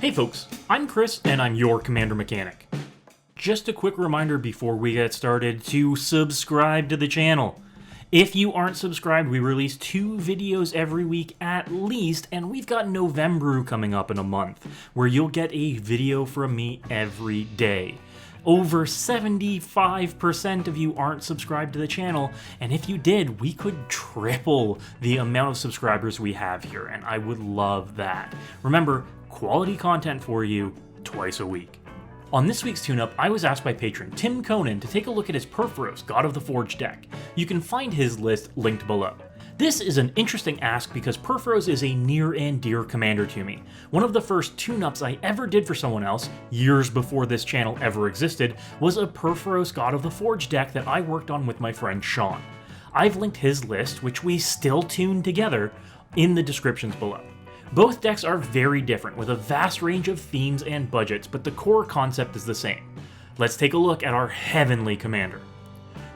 Hey folks, I'm Chris and I'm your Commander Mechanic. Just a quick reminder before we get started to subscribe to the channel. If you aren't subscribed, we release 2 videos every week at least, and we've got November coming up in a month, where you'll get a video from me every day. Over 75% of you aren't subscribed to the channel, and if you did, we could triple the amount of subscribers we have here, and I would love that. Remember, quality content for you twice a week. On this week's tune-up, I was asked by patron Tim Conan to take a look at his Purphoros God of the Forge deck. You can find his list linked below. This is an interesting ask because Purphoros is a near and dear commander to me. One of the first tune-ups I ever did for someone else, years before this channel ever existed, was a Purphoros God of the Forge deck that I worked on with my friend Shawn. I've linked his list, which we still tune together, in the descriptions below. Both decks are very different, with a vast range of themes and budgets, but the core concept is the same. Let's take a look at our heavenly commander.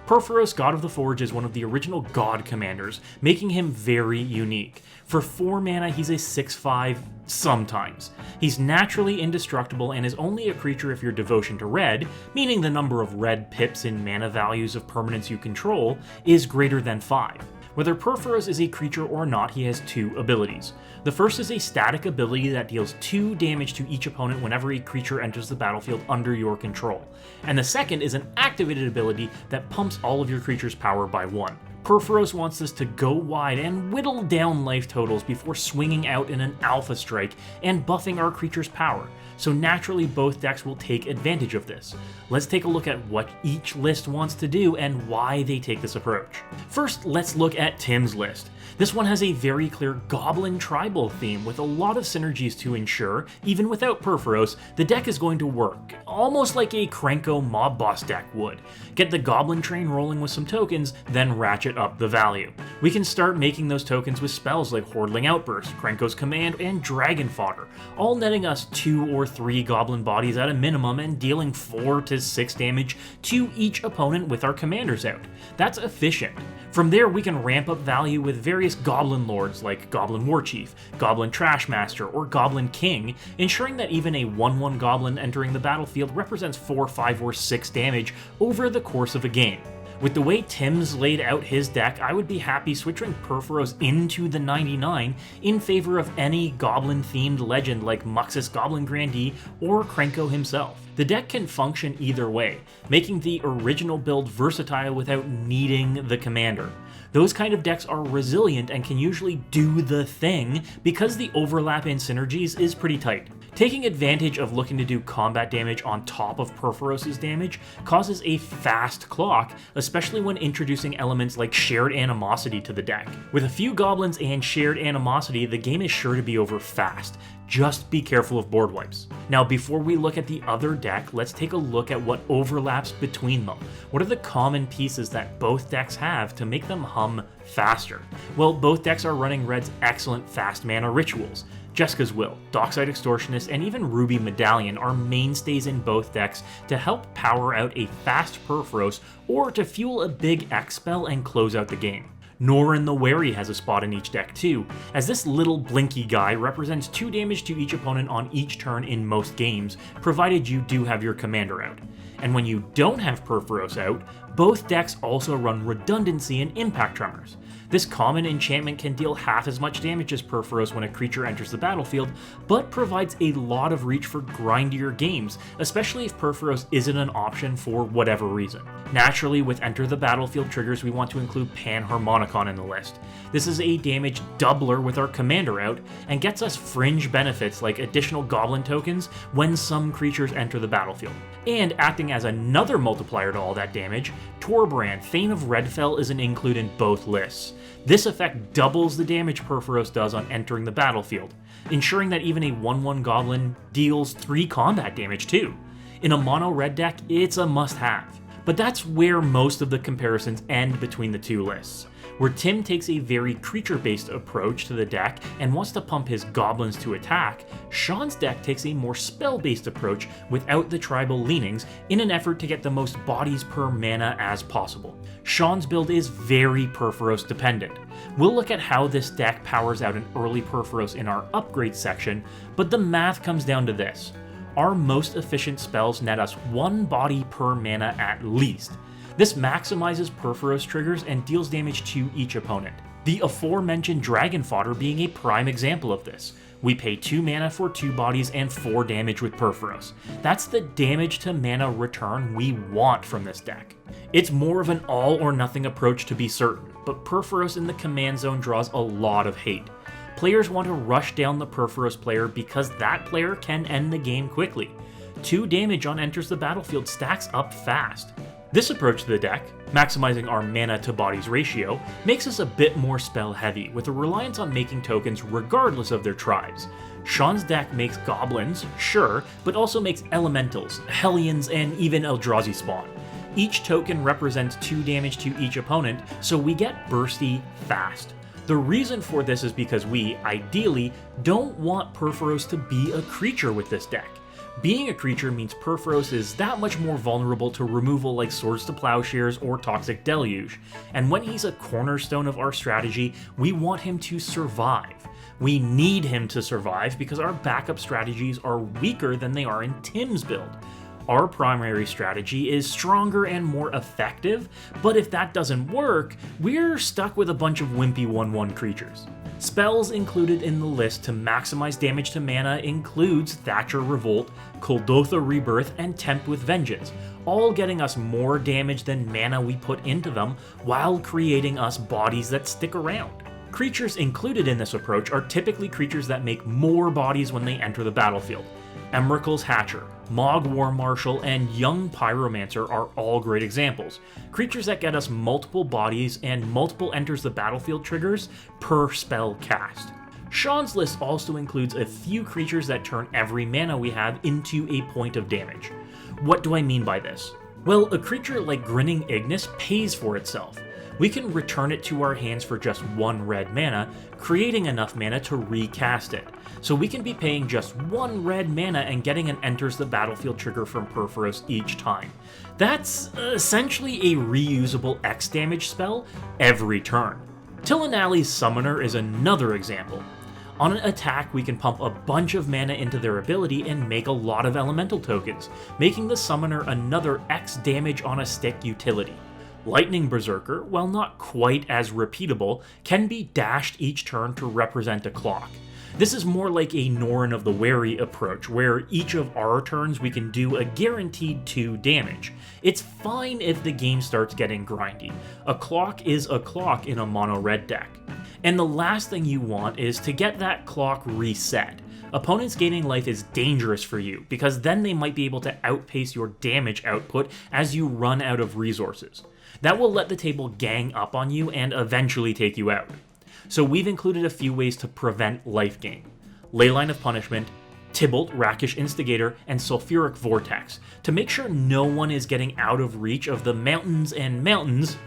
Purphoros God of the Forge is one of the original God commanders, making him very unique. For 4 mana, he's a 6/5 sometimes. He's naturally indestructible and is only a creature if your devotion to red, meaning the number of red pips in mana values of permanents you control, is greater than 5. Whether Purphoros is a creature or not, he has 2 abilities. The first is a static ability that deals 2 damage to each opponent whenever a creature enters the battlefield under your control. And the second is an activated ability that pumps all of your creature's power by 1. Purphoros wants us to go wide and whittle down life totals before swinging out in an alpha strike and buffing our creature's power, so naturally both decks will take advantage of this. Let's take a look at what each list wants to do and why they take this approach. First, let's look at Tim's list. This one has a very clear Goblin tribal theme with a lot of synergies to ensure, even without Purphoros, the deck is going to work, almost like a Krenko mob boss deck would. Get the Goblin train rolling with some tokens, then ratchet up the value. We can start making those tokens with spells like Hordling Outburst, Krenko's Command, and Dragon Fodder, all netting us 2 or 3 Goblin bodies at a minimum and dealing 4 to 6 damage to each opponent with our commanders out. That's efficient. From there, we can ramp up value with various Goblin Lords like Goblin Warchief, Goblin Trashmaster, or Goblin King, ensuring that even a 1/1 Goblin entering the battlefield represents 4, 5, or 6 damage over the course of a game. With the way Tim's laid out his deck, I would be happy switching Purphoros into the 99 in favor of any Goblin-themed legend like Muxus Goblin Grandee or Krenko himself. The deck can function either way, making the original build versatile without needing the commander. Those kind of decks are resilient and can usually do the thing because the overlap in synergies is pretty tight. Taking advantage of looking to do combat damage on top of Purphoros' damage causes a fast clock, especially when introducing elements like Shared Animosity to the deck. With a few goblins and Shared Animosity, the game is sure to be over fast. Just be careful of board wipes. Now, before we look at the other deck, let's take a look at what overlaps between them. What are the common pieces that both decks have to make them hum faster? Well, both decks are running Red's excellent fast mana rituals. Jessica's Will, Dockside Extortionist, and even Ruby Medallion are mainstays in both decks to help power out a fast Purphoros or to fuel a big X spell and close out the game. Norin the Wary has a spot in each deck too, as this little blinky guy represents 2 damage to each opponent on each turn in most games, provided you do have your commander out. And when you don't have Purphoros out, both decks also run Redundancy and Impact Tremors. This common enchantment can deal half as much damage as Purphoros when a creature enters the battlefield, but provides a lot of reach for grindier games, especially if Purphoros isn't an option for whatever reason. Naturally, with Enter the Battlefield triggers, we want to include Panharmonicon in the list. This is a damage doubler with our commander out, and gets us fringe benefits like additional Goblin tokens when some creatures enter the battlefield. And acting as another multiplier to all that damage, Torbrand, Thane of Redfell is an include in both lists. This effect doubles the damage Purphoros does on entering the battlefield, ensuring that even a 1/1 Goblin deals 3 combat damage too. In a mono red deck, it's a must-have. But that's where most of the comparisons end between the 2 lists. Where Tim takes a very creature-based approach to the deck and wants to pump his goblins to attack, Shawn's deck takes a more spell-based approach without the tribal leanings in an effort to get the most bodies per mana as possible. Shawn's build is very Purphoros dependent. We'll look at how this deck powers out an early Purphoros in our upgrade section, but the math comes down to this. Our most efficient spells net us 1 body per mana at least. This maximizes Purphoros triggers and deals damage to each opponent. The aforementioned dragon fodder being a prime example of this. We pay 2 mana for 2 bodies and 4 damage with Purphoros. That's the damage to mana return we want from this deck. It's more of an all or nothing approach to be certain, but Purphoros in the command zone draws a lot of hate. Players want to rush down the Purphoros player because that player can end the game quickly. 2 damage on enters the battlefield stacks up fast. This approach to the deck, maximizing our mana to bodies ratio, makes us a bit more spell heavy, with a reliance on making tokens regardless of their tribes. Shawn's deck makes goblins, sure, but also makes elementals, hellions, and even Eldrazi spawn. Each token represents 2 damage to each opponent, so we get bursty fast. The reason for this is because we, ideally, don't want Purphoros to be a creature with this deck. Being a creature means Purphoros is that much more vulnerable to removal like Swords to Plowshares or Toxic Deluge, and when he's a cornerstone of our strategy, we want him to survive. We need him to survive because our backup strategies are weaker than they are in Tim's build. Our primary strategy is stronger and more effective, but if that doesn't work, we're stuck with a bunch of wimpy 1/1 creatures. Spells included in the list to maximize damage to mana includes Thatcher Revolt, Kuldotha Rebirth, and Tempt with Vengeance, all getting us more damage than mana we put into them while creating us bodies that stick around. Creatures included in this approach are typically creatures that make more bodies when they enter the battlefield. Emrakul's Hatcher, Mog War Marshal, and Young Pyromancer are all great examples. Creatures that get us multiple bodies and multiple enters the battlefield triggers per spell cast. Shawn's list also includes a few creatures that turn every mana we have into a point of damage. What do I mean by this? Well, a creature like Grinning Ignis pays for itself. We can return it to our hands for just 1 red mana, creating enough mana to recast it. So we can be paying just 1 red mana and getting an enters the battlefield trigger from Purphoros each time. That's essentially a reusable X damage spell every turn. Tillinalli's Summoner is another example. On an attack, we can pump a bunch of mana into their ability and make a lot of elemental tokens, making the Summoner another X damage on a stick utility. Lightning Berserker, while not quite as repeatable, can be dashed each turn to represent a clock. This is more like a Norn of the Wary approach, where each of our turns we can do a guaranteed 2 damage. It's fine if the game starts getting grindy. A clock is a clock in a mono-red deck. And the last thing you want is to get that clock reset. Opponents gaining life is dangerous for you, because then they might be able to outpace your damage output as you run out of resources. That will let the table gang up on you and eventually take you out. So we've included a few ways to prevent life gain. Leyline of Punishment, Tybalt, Rakish Instigator, and Sulfuric Vortex, to make sure no one is getting out of reach of the mountains and mountains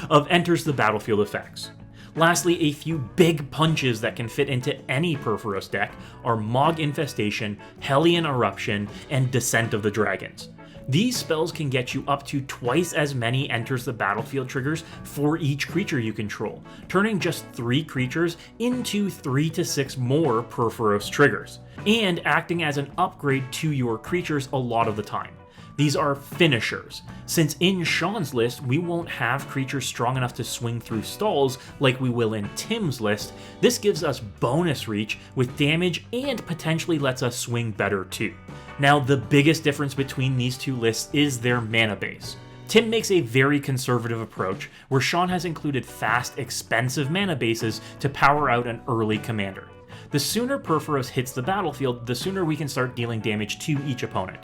of enters the battlefield effects. Lastly, a few big punches that can fit into any Purphoros deck are Mog Infestation, Hellion Eruption, and Descent of the Dragons. These spells can get you up to twice as many enters the battlefield triggers for each creature you control, turning just 3 creatures into 3 to 6 more Purphoros triggers, and acting as an upgrade to your creatures a lot of the time. These are finishers, since in Shawn's list we won't have creatures strong enough to swing through stalls like we will in Tim's list. This gives us bonus reach with damage and potentially lets us swing better too. Now, the biggest difference between these two lists is their mana base. Tim makes a very conservative approach, where Shawn has included fast, expensive mana bases to power out an early commander. The sooner Purphoros hits the battlefield, the sooner we can start dealing damage to each opponent.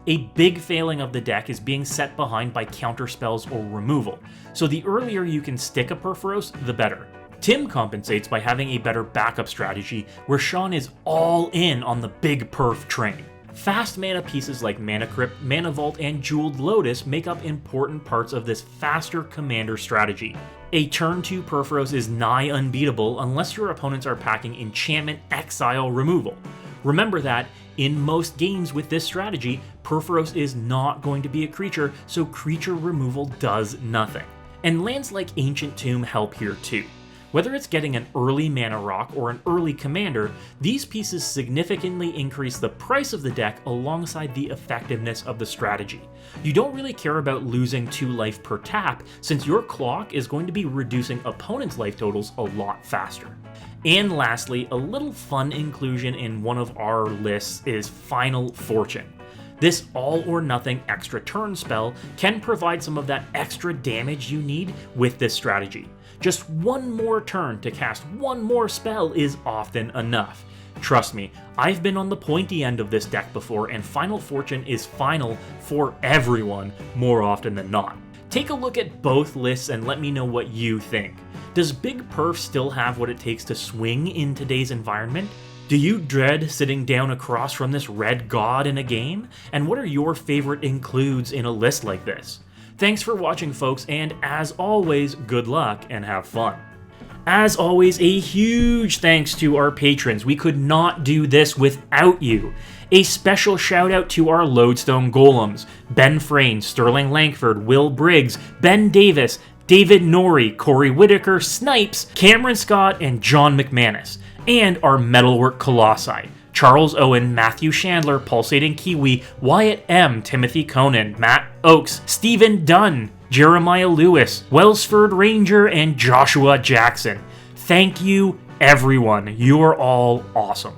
A big failing of the deck is being set behind by counter spells or removal, so the earlier you can stick a Purphoros, the better. Tim compensates by having a better backup strategy, where Shawn is all in on the big perf train. Fast mana pieces like Mana Crypt, Mana Vault, and Jeweled Lotus make up important parts of this faster commander strategy. A turn 2 Purphoros is nigh unbeatable unless your opponents are packing Enchantment Exile removal. Remember that, in most games with this strategy, Purphoros is not going to be a creature, so creature removal does nothing. And lands like Ancient Tomb help here too. Whether it's getting an early mana rock or an early commander, these pieces significantly increase the price of the deck alongside the effectiveness of the strategy. You don't really care about losing 2 life per tap, since your clock is going to be reducing opponents' life totals a lot faster. And lastly, a little fun inclusion in one of our lists is Final Fortune. This all-or-nothing extra turn spell can provide some of that extra damage you need with this strategy. Just one more turn to cast one more spell is often enough. Trust me, I've been on the pointy end of this deck before, and Final Fortune is final for everyone more often than not. Take a look at both lists and let me know what you think. Does Big Perf still have what it takes to swing in today's environment? Do you dread sitting down across from this red god in a game? And what are your favorite includes in a list like this? Thanks for watching, folks, and as always, good luck and have fun. As always, a huge thanks to our patrons. We could not do this without you. A special shout out to our Lodestone Golems: Ben Frayne, Sterling Langford, Will Briggs, Ben Davis, David Norrie, Corey Whitaker, Snipes, Cameron Scott, and John McManus. And our Metalwork Colossi: Charles Owen, Matthew Chandler, Pulsating Kiwi, Wyatt M, Timothy Conan, Matt Oakes, Stephen Dunn, Jeremiah Lewis, Wellsford Ranger, and Joshua Jackson. Thank you, everyone. You are all awesome.